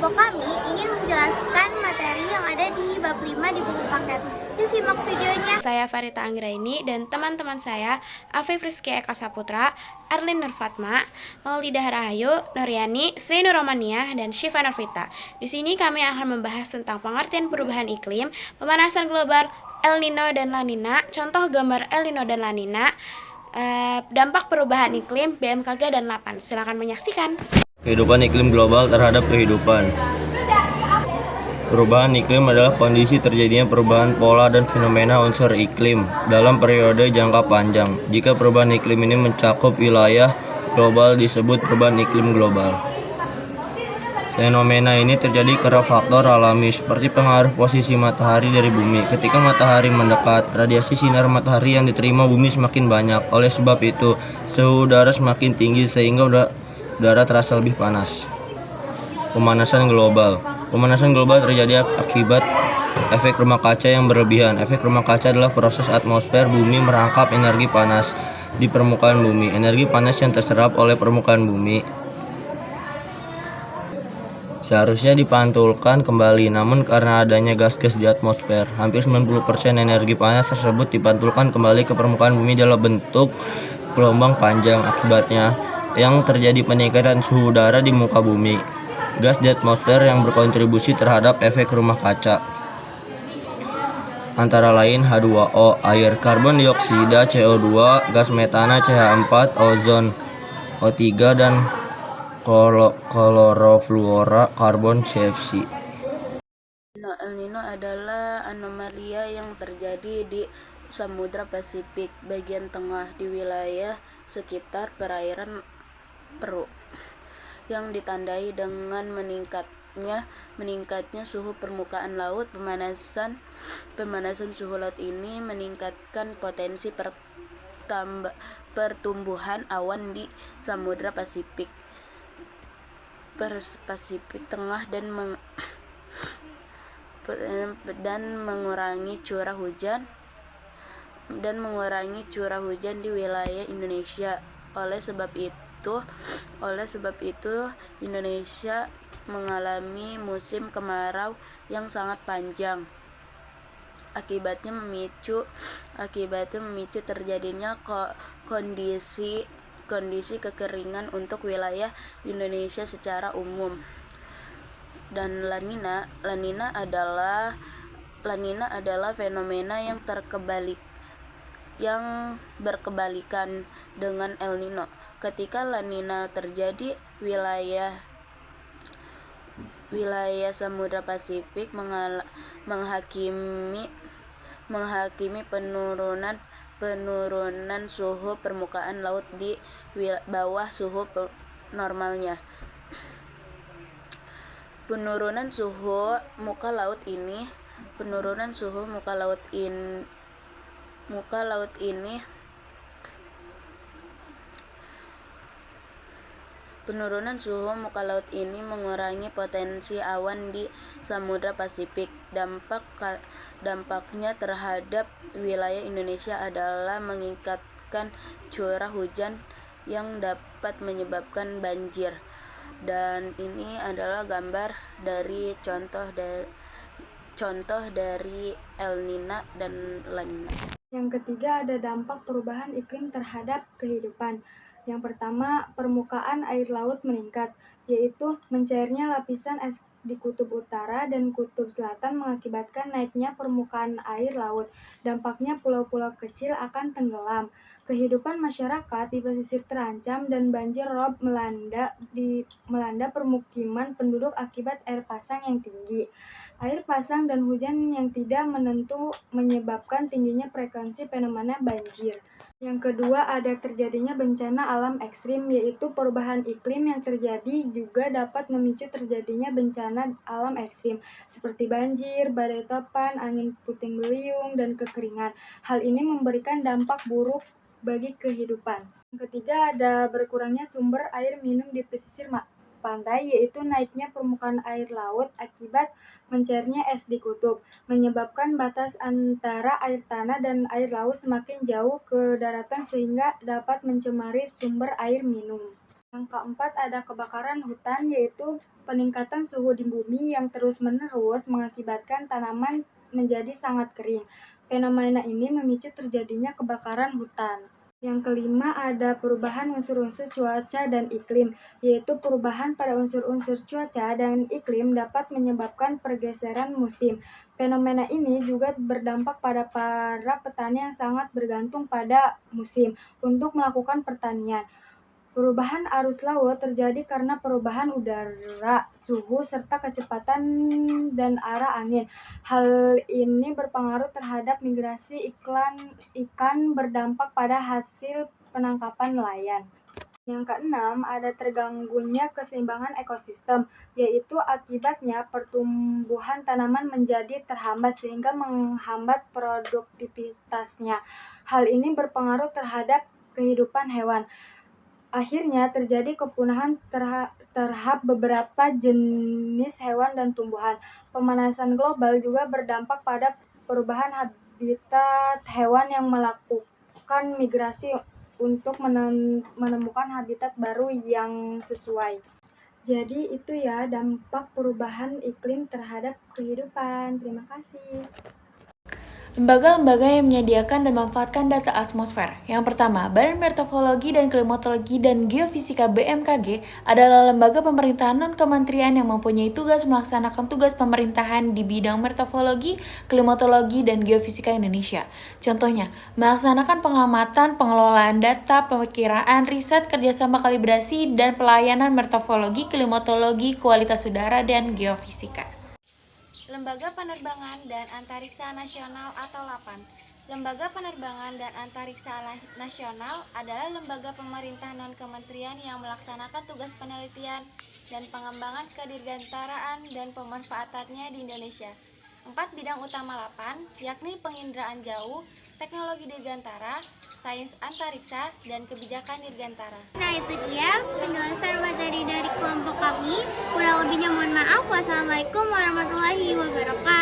Kelompok kami ingin menjelaskan materi yang ada di bab 5 di buku paket. Yuk simak videonya. Saya Farita Anggraini dan teman-teman saya Afif Rizky Eka Saputra, Arlin Nurfatma, Maulidah Rahayu, Nuryani, Sri Nurromaniah, dan Syifa Nurvita. Di sini kami akan membahas tentang pengertian perubahan iklim, pemanasan global, El Nino dan La Nina, contoh gambar El Nino dan La Nina, dampak perubahan iklim, BMKG dan LAPAN. Silakan menyaksikan. Kehidupan iklim global terhadap kehidupan. Perubahan iklim adalah kondisi terjadinya perubahan pola dan fenomena unsur iklim dalam periode jangka panjang. Jika perubahan iklim ini mencakup wilayah global disebut perubahan iklim global. Fenomena ini terjadi karena faktor alami seperti pengaruh posisi matahari dari bumi. Ketika matahari mendekat, radiasi sinar matahari yang diterima bumi semakin banyak. Oleh sebab itu, suhu udara semakin tinggi sehingga udara terasa lebih panas. Pemanasan global. Pemanasan global terjadi akibat efek rumah kaca yang berlebihan. Efek rumah kaca adalah proses atmosfer bumi merangkap energi panas di permukaan bumi. Energi panas yang terserap oleh permukaan bumi seharusnya dipantulkan kembali, namun karena adanya gas-gas di atmosfer, hampir 90% energi panas tersebut dipantulkan kembali ke permukaan bumi dalam bentuk gelombang panjang. Akibatnya, yang terjadi peningkatan suhu udara di muka bumi. Gas di atmosfer yang berkontribusi terhadap efek rumah kaca antara lain H2O, air, karbon dioksida, CO2, gas metana, CH4, ozon, O3, dan klorofluora karbon CFC. El Nino adalah anomalia yang terjadi di Samudra Pasifik bagian tengah di wilayah sekitar perairan Peru yang ditandai dengan meningkatnya suhu permukaan laut. Pemanasan suhu laut ini meningkatkan potensi pertumbuhan awan di Samudra Pasifik Tengah dan mengurangi curah hujan di wilayah Indonesia. Oleh sebab itu Indonesia mengalami musim kemarau yang sangat panjang. Akibatnya memicu terjadinya kondisi kekeringan untuk wilayah Indonesia secara umum. Dan La Nina adalah fenomena yang berkebalikan dengan El Nino. Ketika La Nina terjadi, wilayah Samudra Pasifik menghakimi penurunan suhu permukaan laut di bawah suhu normalnya. Penurunan suhu muka laut ini mengurangi potensi awan di Samudra Pasifik. Dampaknya terhadap wilayah Indonesia adalah meningkatkan curah hujan yang dapat menyebabkan banjir. Dan ini adalah gambar dari contoh dari El Nino dan La Nina. Yang ketiga ada dampak perubahan iklim terhadap kehidupan. Yang pertama, permukaan air laut meningkat, yaitu mencairnya lapisan es di kutub utara dan kutub selatan mengakibatkan naiknya permukaan air laut. Dampaknya pulau-pulau kecil akan tenggelam. Kehidupan masyarakat di pesisir terancam dan banjir rob melanda permukiman penduduk akibat air pasang yang tinggi. Air pasang dan hujan yang tidak menentu menyebabkan tingginya frekuensi fenomena banjir. Yang kedua, ada terjadinya bencana alam ekstrim, yaitu perubahan iklim yang terjadi juga dapat memicu terjadinya bencana alam ekstrim, seperti banjir, badai topan, angin puting beliung, dan kekeringan. Hal ini memberikan dampak buruk bagi kehidupan. Yang ketiga, ada berkurangnya sumber air minum di pesisir pantai, yaitu naiknya permukaan air laut akibat mencairnya es di kutub, menyebabkan batas antara air tanah dan air laut semakin jauh ke daratan sehingga dapat mencemari sumber air minum. Yang keempat ada kebakaran hutan, yaitu peningkatan suhu di bumi yang terus-menerus mengakibatkan tanaman menjadi sangat kering. Fenomena ini memicu terjadinya kebakaran hutan. Yang kelima ada perubahan unsur-unsur cuaca dan iklim, yaitu perubahan pada unsur-unsur cuaca dan iklim dapat menyebabkan pergeseran musim. Fenomena ini juga berdampak pada para petani yang sangat bergantung pada musim untuk melakukan pertanian. Perubahan arus laut terjadi karena perubahan udara, suhu, serta kecepatan dan arah angin. Hal ini berpengaruh terhadap migrasi ikan berdampak pada hasil penangkapan nelayan. Yang keenam, ada terganggunya keseimbangan ekosistem, yaitu akibatnya pertumbuhan tanaman menjadi terhambat sehingga menghambat produktivitasnya. Hal ini berpengaruh terhadap kehidupan hewan. Akhirnya terjadi kepunahan terhadap beberapa jenis hewan dan tumbuhan. Pemanasan global juga berdampak pada perubahan habitat hewan yang melakukan migrasi untuk menemukan habitat baru yang sesuai. Jadi itu ya dampak perubahan iklim terhadap kehidupan. Terima kasih. Lembaga-lembaga yang menyediakan dan memanfaatkan data atmosfer. Yang pertama, Badan Meteorologi dan Klimatologi dan Geofisika BMKG adalah lembaga pemerintahan non-kementerian yang mempunyai tugas melaksanakan tugas pemerintahan di bidang meteorologi, klimatologi, dan geofisika Indonesia. Contohnya, melaksanakan pengamatan, pengelolaan data, perkiraan, riset, kerjasama kalibrasi, dan pelayanan meteorologi, klimatologi, kualitas udara, dan geofisika. Lembaga Penerbangan dan Antariksa Nasional atau LAPAN. Lembaga Penerbangan dan Antariksa Nasional adalah lembaga pemerintah non-kementerian yang melaksanakan tugas penelitian dan pengembangan kedirgantaraan dan pemanfaatannya di Indonesia. 4 bidang utama LAPAN, yakni penginderaan jauh, teknologi dirgantara, sains antariksa, dan kebijakan dirgantara. Nah, itu dia penjelasan materi dari kelompok kami. Kurang lebihnya mohon maaf. Wassalamualaikum warahmatullahi wabarakatuh.